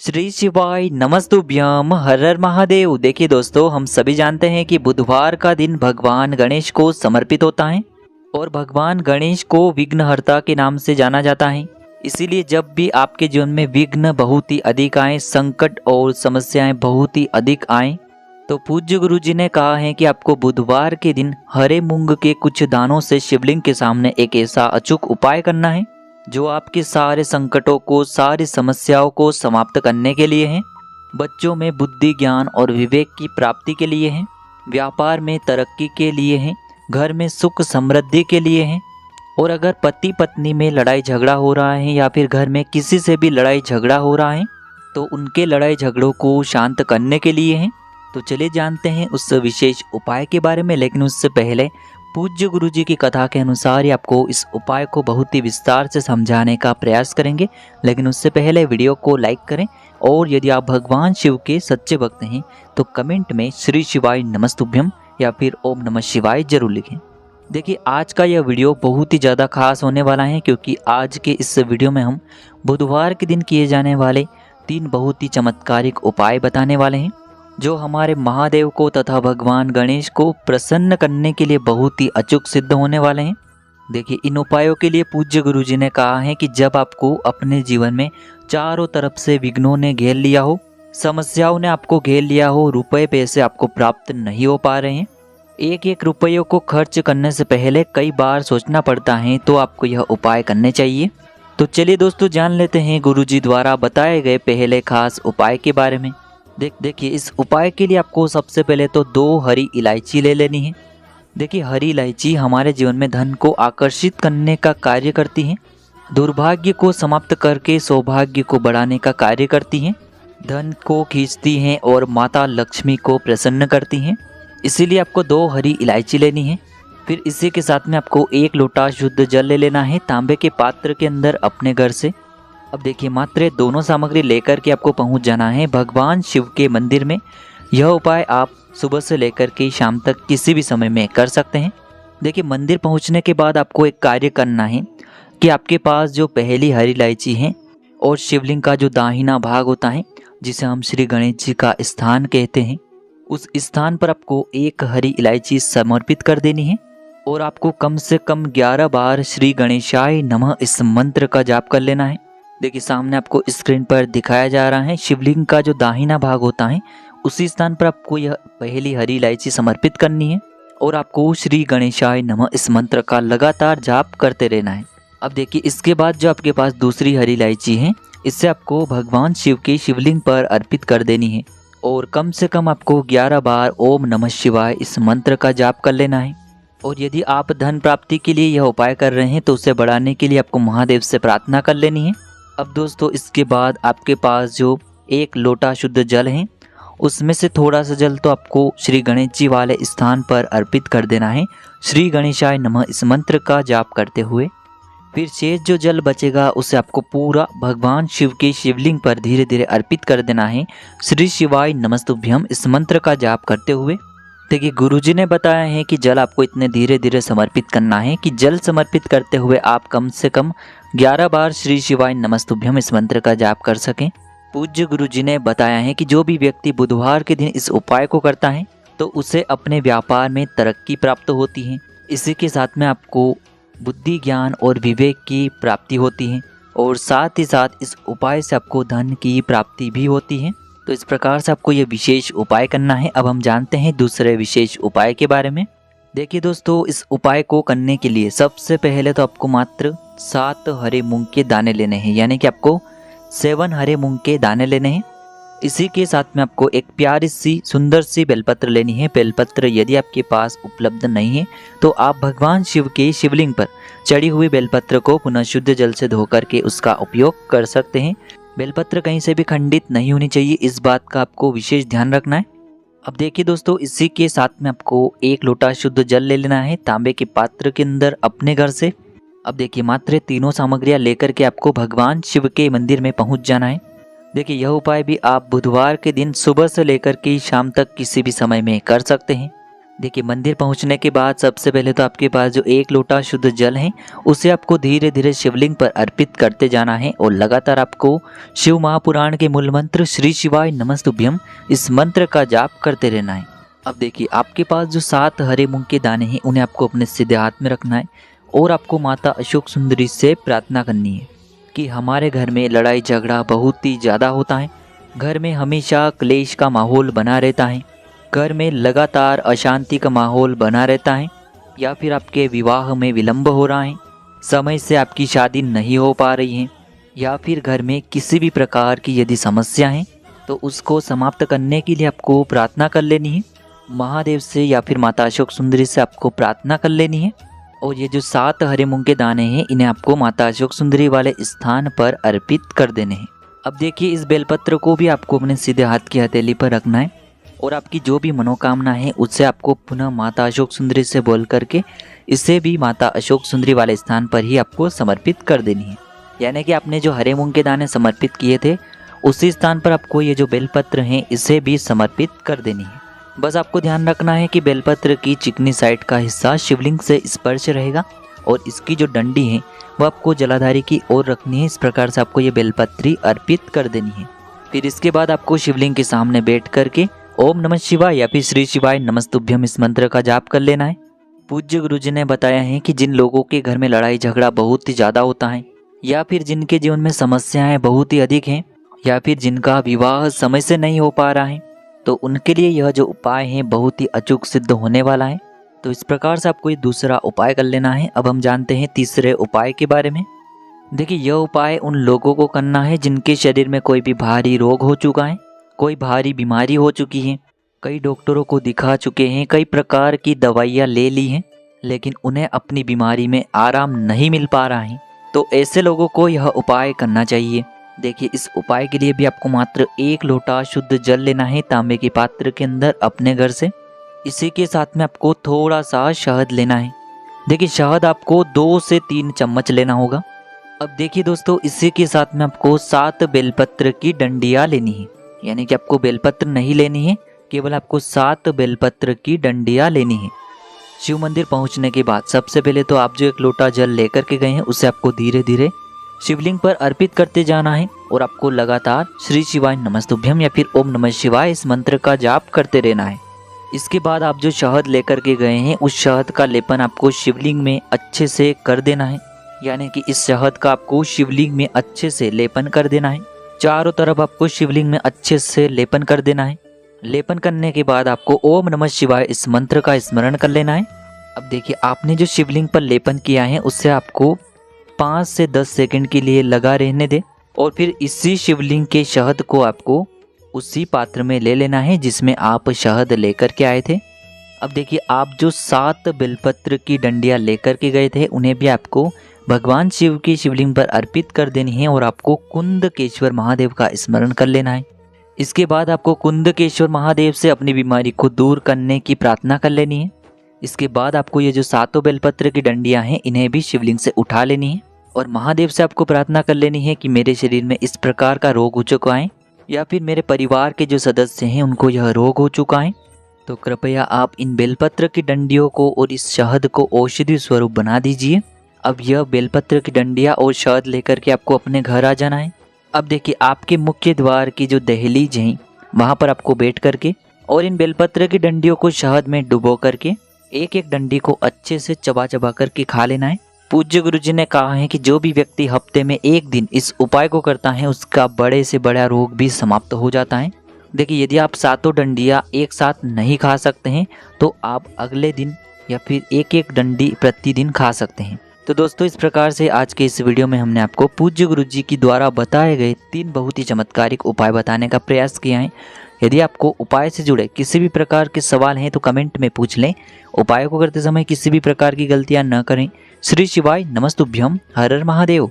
श्री शिवाय नमस्तुभ्यम हर हर महादेव। देखिए दोस्तों, हम सभी जानते हैं कि बुधवार का दिन भगवान गणेश को समर्पित होता है और भगवान गणेश को विघ्नहर्ता के नाम से जाना जाता है। इसीलिए जब भी आपके जीवन में विघ्न बहुत ही अधिक आए, संकट और समस्याएं बहुत ही अधिक आए, तो पूज्य गुरु जी ने कहा है कि आपको बुधवार के दिन हरे मूंग के कुछ दानों से शिवलिंग के सामने एक ऐसा अचूक उपाय करना है जो आपके सारे संकटों को, सारी समस्याओं को समाप्त करने के लिए है। बच्चों में बुद्धि, ज्ञान और विवेक की प्राप्ति के लिए है। व्यापार में तरक्की के लिए है। घर में सुख समृद्धि के लिए है। और अगर पति पत्नी में लड़ाई झगड़ा हो रहा है या फिर घर में किसी से भी लड़ाई झगड़ा हो रहा है तो उनके लड़ाई झगड़ों को शांत करने के लिए है। तो चलिए जानते हैं उस विशेष उपाय के बारे में। लेकिन उससे पहले पूज्य गुरु जी की कथा के अनुसार ही आपको इस उपाय को बहुत ही विस्तार से समझाने का प्रयास करेंगे। लेकिन उससे पहले वीडियो को लाइक करें और यदि आप भगवान शिव के सच्चे भक्त हैं तो कमेंट में श्री शिवाय नमस्तुभ्यम या फिर ओम नमः शिवाय जरूर लिखें। देखिए, आज का यह वीडियो बहुत ही ज़्यादा खास होने वाला है क्योंकि आज के इस वीडियो में हम बुधवार के दिन किए जाने वाले 3 बहुत ही चमत्कारिक उपाय बताने वाले हैं जो हमारे महादेव को तथा भगवान गणेश को प्रसन्न करने के लिए बहुत ही अचूक सिद्ध होने वाले हैं। देखिए, इन उपायों के लिए पूज्य गुरु जी ने कहा है कि जब आपको अपने जीवन में चारों तरफ से विघ्नों ने घेर लिया हो, समस्याओं ने आपको घेर लिया हो, रुपए पैसे आपको प्राप्त नहीं हो पा रहे हैं, एक एक रुपये को खर्च करने से पहले कई बार सोचना पड़ता है, तो आपको यह उपाय करने चाहिए। तो चलिए दोस्तों, जान लेते हैं गुरु जी द्वारा बताए गए पहले खास उपाय के बारे में। देखिए, इस उपाय के लिए आपको सबसे पहले तो 2 हरी इलायची ले लेनी है। देखिए, हरी इलायची हमारे जीवन में धन को आकर्षित करने का कार्य करती है, दुर्भाग्य को समाप्त करके सौभाग्य को बढ़ाने का कार्य करती हैं, धन को खींचती हैं और माता लक्ष्मी को प्रसन्न करती हैं। इसीलिए आपको 2 हरी इलायची लेनी है। फिर इसी के साथ में आपको 1 लोटा शुद्ध जल ले लेना है तांबे के पात्र के अंदर अपने घर से। अब देखिए, मात्र दोनों सामग्री लेकर के आपको पहुंच जाना है भगवान शिव के मंदिर में। यह उपाय आप सुबह से लेकर के शाम तक किसी भी समय में कर सकते हैं। देखिए, मंदिर पहुंचने के बाद आपको एक कार्य करना है कि आपके पास जो पहली हरी इलायची है और शिवलिंग का जो दाहिना भाग होता है जिसे हम श्री गणेश जी का स्थान कहते हैं, उस स्थान पर आपको 1 हरी इलायची समर्पित कर देनी है और आपको कम से कम 11 बार श्री गणेशाय नमः इस मंत्र का जाप कर लेना है। देखिए, सामने आपको स्क्रीन पर दिखाया जा रहा है शिवलिंग का जो दाहिना भाग होता है उसी स्थान पर आपको यह पहली हरी इलायची समर्पित करनी है और आपको श्री गणेशाय नमः इस मंत्र का लगातार जाप करते रहना है। अब देखिए, इसके बाद जो आपके पास दूसरी हरी इलायची है इससे आपको भगवान शिव के शिवलिंग पर अर्पित कर देनी है और कम से कम आपको 11 बार ओम नमः शिवाय इस मंत्र का जाप कर लेना है। और यदि आप धन प्राप्ति के लिए यह उपाय कर रहे हैं तो उसे बढ़ाने के लिए आपको महादेव से प्रार्थना कर लेनी है। अब दोस्तों, इसके बाद आपके पास जो 1 लोटा शुद्ध जल है उसमें से थोड़ा सा जल तो आपको श्री गणेश जी वाले स्थान पर अर्पित कर देना है श्री गणेशाय नमः इस मंत्र का जाप करते हुए। फिर शेष जो जल बचेगा उसे आपको पूरा भगवान शिव के शिवलिंग पर धीरे धीरे अर्पित कर देना है श्री शिवाय नमस्तुभ्यम इस मंत्र का जाप करते हुए। देखिए, गुरुजी ने बताया है कि जल आपको इतने धीरे धीरे समर्पित करना है कि जल समर्पित करते हुए आप कम से कम 11 बार श्री शिवाय नमस्तुभ्यम इस मंत्र का जाप कर सकें। पूज्य गुरुजी ने बताया है कि जो भी व्यक्ति बुधवार के दिन इस उपाय को करता है तो उसे अपने व्यापार में तरक्की प्राप्त होती है। इसी के साथ में आपको बुद्धि, ज्ञान और विवेक की प्राप्ति होती है और साथ ही साथ इस उपाय से आपको धन की प्राप्ति भी होती है। तो इस प्रकार से आपको यह विशेष उपाय करना है। अब हम जानते हैं दूसरे विशेष उपाय के बारे में। देखिए दोस्तों, इस उपाय को करने के लिए सबसे पहले तो आपको मात्र 7 हरे मूंग के दाने लेने हैं, यानी कि आपको 7 हरे मूंग के दाने लेने हैं। इसी के साथ में आपको एक प्यारी सी सुंदर सी बेलपत्र लेनी है। बेलपत्र यदि आपके पास उपलब्ध नहीं है तो आप भगवान शिव के शिवलिंग पर चढ़ी हुई बेलपत्र को पुनः शुद्ध जल से धोकर के उसका उपयोग कर सकते हैं। बेलपत्र कहीं से भी खंडित नहीं होनी चाहिए, इस बात का आपको विशेष ध्यान रखना है। अब देखिए दोस्तों, इसी के साथ में आपको 1 लोटा शुद्ध जल ले लेना है तांबे के पात्र के अंदर अपने घर से। अब देखिए, मात्र तीनों सामग्रियां लेकर के आपको भगवान शिव के मंदिर में पहुंच जाना है। देखिए, यह उपाय भी आप बुधवार के दिन सुबह से लेकर के शाम तक किसी भी समय में कर सकते हैं। देखिए मंदिर पहुंचने के बाद सबसे पहले तो आपके पास जो 1 लोटा शुद्ध जल है उसे आपको धीरे धीरे शिवलिंग पर अर्पित करते जाना है और लगातार आपको शिव महापुराण के मूल मंत्र श्री शिवाय नमस्तुभ्यम इस मंत्र का जाप करते रहना है। अब देखिए आपके पास जो 7 हरे मूंग के दाने हैं उन्हें आपको अपने सीधे हाथ में रखना है और आपको माता अशोक सुंदरी से प्रार्थना करनी है कि हमारे घर में लड़ाई झगड़ा बहुत ही ज़्यादा होता है, घर में हमेशा क्लेश का माहौल बना रहता है, घर में लगातार अशांति का माहौल बना रहता है, या फिर आपके विवाह में विलंब हो रहा है, समय से आपकी शादी नहीं हो पा रही है, या फिर घर में किसी भी प्रकार की यदि समस्या है तो उसको समाप्त करने के लिए आपको प्रार्थना कर लेनी है। महादेव से या फिर माता अशोक सुंदरी से आपको प्रार्थना कर लेनी है और ये जो 7 हरे मूंग के दाने हैं इन्हें आपको माता अशोक सुंदरी वाले स्थान पर अर्पित कर देने हैं। अब देखिए इस बेलपत्र को भी आपको अपने सीधे हाथ की हथेली पर रखना है और आपकी जो भी मनोकामना है उससे आपको पुनः माता अशोक सुंदरी से बोल करके इसे भी माता अशोक सुंदरी वाले स्थान पर ही आपको समर्पित कर देनी है। यानी कि आपने जो हरे मूंग के दाने समर्पित किए थे उसी स्थान पर आपको ये जो बेलपत्र हैं इसे भी समर्पित कर देनी है। बस आपको ध्यान रखना है कि बेलपत्र की चिकनी साइड का हिस्सा शिवलिंग से स्पर्श रहेगा और इसकी जो डंडी है वो आपको जलाधारी की ओर रखनी है। इस प्रकार से आपको ये बेलपत्री अर्पित कर देनी है। फिर इसके बाद आपको शिवलिंग के सामने बैठ करके ओम नमः शिवाय या फिर श्री शिवाय नमस्तुभ्यम इस मंत्र का जाप कर लेना है। पूज्य गुरुजी ने बताया है कि जिन लोगों के घर में लड़ाई झगड़ा बहुत ही ज़्यादा होता है, या फिर जिनके जीवन में समस्याएं बहुत ही अधिक हैं, या फिर जिनका विवाह समय से नहीं हो पा रहा है, तो उनके लिए यह जो उपाय है बहुत ही अचूक सिद्ध होने वाला है। तो इस प्रकार से आपको ये दूसरा उपाय कर लेना है। अब हम जानते हैं तीसरे उपाय के बारे में। देखिए यह उपाय उन लोगों को करना है जिनके शरीर में कोई भी भारी रोग हो चुका है, कोई भारी बीमारी हो चुकी है, कई डॉक्टरों को दिखा चुके हैं, कई प्रकार की दवाइयाँ ले ली हैं, लेकिन उन्हें अपनी बीमारी में आराम नहीं मिल पा रहा है। तो ऐसे लोगों को यह उपाय करना चाहिए। देखिए इस उपाय के लिए भी आपको मात्र 1 लोटा शुद्ध जल लेना है तांबे के पात्र के अंदर अपने घर से। इसी के साथ में आपको थोड़ा सा शहद लेना है। देखिए शहद आपको 2 से 3 चम्मच लेना होगा। अब देखिए दोस्तों इसी के साथ में आपको 7 बेलपत्र की डंडियाँ लेनी है। यानी कि आपको बेलपत्र नहीं लेनी है, केवल आपको 7 बेलपत्र की डंडियाँ लेनी है। शिव मंदिर पहुंचने के बाद सबसे पहले तो आप जो 1 लोटा जल लेकर के गए हैं उसे आपको धीरे धीरे शिवलिंग पर अर्पित करते जाना है और आपको लगातार श्री शिवाय नमस्तुभ्यम या फिर ओम नमः शिवाय इस मंत्र का जाप करते रहना है। इसके बाद आप जो शहद लेकर के गए हैं उस शहद का लेपन आपको शिवलिंग में अच्छे से कर देना है। यानी कि इस शहद का आपको शिवलिंग में अच्छे से लेपन कर देना है। चारों तरफ आपको शिवलिंग में अच्छे से लेपन कर देना है। लेपन करने के बाद आपको ओम नमः शिवाय इस मंत्र का स्मरण कर लेना है। अब देखिए आपने जो शिवलिंग पर लेपन किया है उससे आपको 5 से 10 सेकंड के लिए लगा रहने दे और फिर इसी शिवलिंग के शहद को आपको उसी पात्र में ले लेना है जिसमें आप शहद लेकर के आए थे। अब देखिए आप जो 7 बेलपत्र की डंडियाँ लेकर के गए थे उन्हें भी आपको भगवान शिव की शिवलिंग पर अर्पित कर देनी है और आपको कुंदकेश्वर महादेव का स्मरण कर लेना है। इसके बाद आपको कुंदकेश्वर महादेव से अपनी बीमारी को दूर करने की प्रार्थना कर लेनी है। इसके बाद आपको ये जो 7 बेलपत्र की डंडियाँ हैं इन्हें भी शिवलिंग से उठा लेनी है और महादेव से आपको प्रार्थना कर लेनी है कि मेरे शरीर में इस प्रकार का रोग हो चुका है या फिर मेरे परिवार के जो सदस्य हैं उनको यह रोग हो चुका है, तो कृपया आप इन बेलपत्र की डंडियों को और इस शहद को औषधि स्वरूप बना दीजिए। अब यह बेलपत्र की डंडियाँ और शहद लेकर के आपको अपने घर आ जाना है। अब देखिए आपके मुख्य द्वार की जो दहलीज हैं वहाँ पर आपको बैठ करके और इन बेलपत्र की डंडियों को शहद में डुबो करके एक एक डंडी को अच्छे से चबा चबा करके खा लेना है। पूज्य गुरुजी ने कहा है कि जो भी व्यक्ति हफ्ते में 1 दिन इस उपाय को करता है उसका बड़े से बड़ा रोग भी समाप्त हो जाता है। देखिए यदि आप 7 डंडियाँ एक साथ नहीं खा सकते हैं तो आप अगले दिन या फिर एक एक डंडी प्रतिदिन खा सकते हैं। तो दोस्तों इस प्रकार से आज के इस वीडियो में हमने आपको पूज्य गुरुजी की द्वारा बताए गए 3 बहुत ही चमत्कारिक उपाय बताने का प्रयास किया है। यदि आपको उपाय से जुड़े किसी भी प्रकार के सवाल हैं तो कमेंट में पूछ लें। उपाय को करते समय किसी भी प्रकार की गलतियां न करें। श्री शिवाय नमस्तुभ्यम। हर हर महादेव।